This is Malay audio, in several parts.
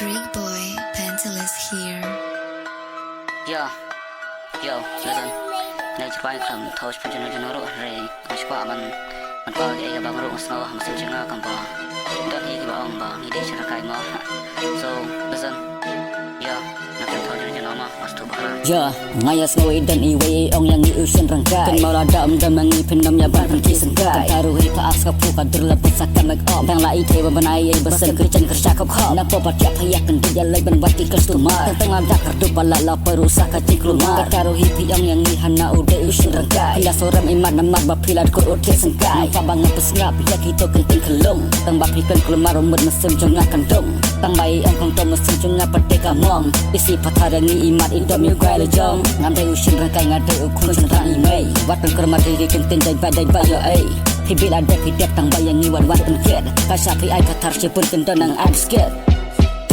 Brick Boy, Pentalus here. Yo, listen. Này chụp ảnh cầm thâu chụp chân chân rồi, có chụp ảnh mình có cái băng rụng snow, mình xin chừng cầm bò. Đợt này cái băng bò, đi để cho cái ngó. So listen, yo, nak thâu chân chân mà, mas tu bakal. Ya, ngaya snow dan iwe ong yang iusin rangkai. Kan malah dam mangi penom ya barang kisengkai. Taruhi ka aska puka derlepas sakan make up. Tang lai te benai besen kerjan kerja kau kau. Nak popat ya payak kan dia lai ban bati customer. Tang ada kartu pala la perusak kacik lumar. Taruhi piang yang ihana ude iusin rangkai. Ila soram iman namar bapilat ko ude sengkai. Fa bang ngapes ngap ya kita kenting kelung. Tang bapikan kelumar umur mesin jongak kandung. Tang bai ang kong to mesin jongak pateka mong. Isi patarangi imat indom yu gai le jong. Ngam dai usin rangkai ngadai ukun centang imei. Wat kan kermat diri kenting dai bayo ai. Hibil ada hidup tang bayang iwan wat penket. Kasapi ai katar cepun kendon nang adskit.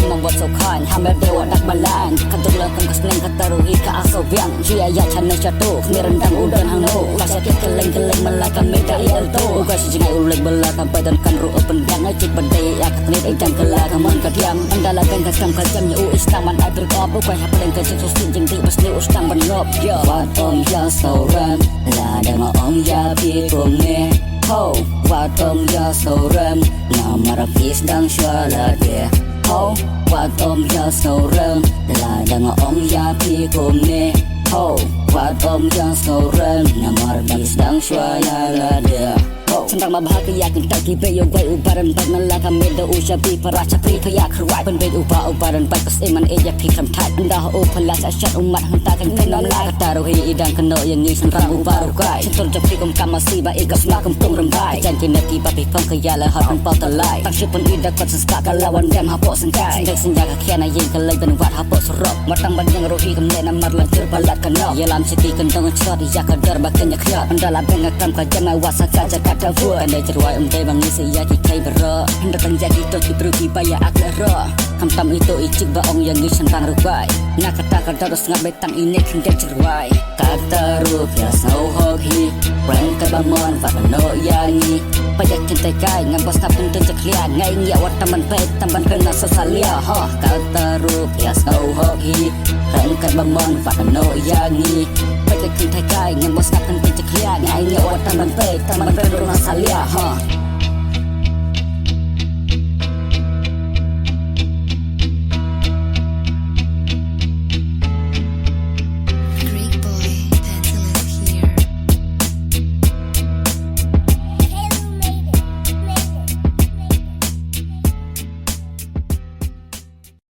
Membuat sokan hamil dewa dak balan kadulak kan kesneng kataruhi ka asobiang jia ya chana jatuh mirendang udan hangno kasake keleng-keleng melakan meda ilto uga sijingai uleg bela sampai dan kan ru open gang ajik badai ya katnit ejang kela kaman kadiam andala kan kasam kajam yu istaman ai berkop uga hapen ka jing sustin jing ti basni ustang ban ngop yo wat om ya soran la dang om ya pi kumne ho wat om ya soran namara pis dang syala de ho wat om ya soran la dang om ya pi kumne ho wat om ya soran namara pis dang syala de Sentang mabahagia kental tiba yo gai ubaran baik nalaka meda usyabi para capri kaya keruat penbed ubaran baik kes iman eja pikram tat endah upalas asyat umat hentakan kenam la taruhi idang keno yang ni sentang ubarukai sentul japri kum kamasi ba ikas makam tung rembai janji nati babi pang kaya la hat pau talai tak syupun idak kot seska kalawan dem hapok sengkai sendek senjaga kiana yin kalai dan wat hapok serok matang banjang rohi kemle namar lanjur balat kenok yalam siti kendong cot ya kadar bakanya khiat andala bengakam kajama wasak saja kata Kandai cerwai umtai bang isi ya kikai bero hendakan jadi to kibrugi baya aklero Hamtam itu icik baong yang gisentang rubai Nak kata terus ngabetang ini kendai cerwai Kata rupiah sau hoki Reng kebamon fakano yangi Pajak cintai kai ngambos tapun tunjuk liat Ngai ngiawat taman baik taman kena sesalia Kata rupiah sau hoki Reng kebamon fakano yangi Pajak cintai kai ngambos tapun tunjuk liat Ngai ngiawat taman baik taman kena sesalia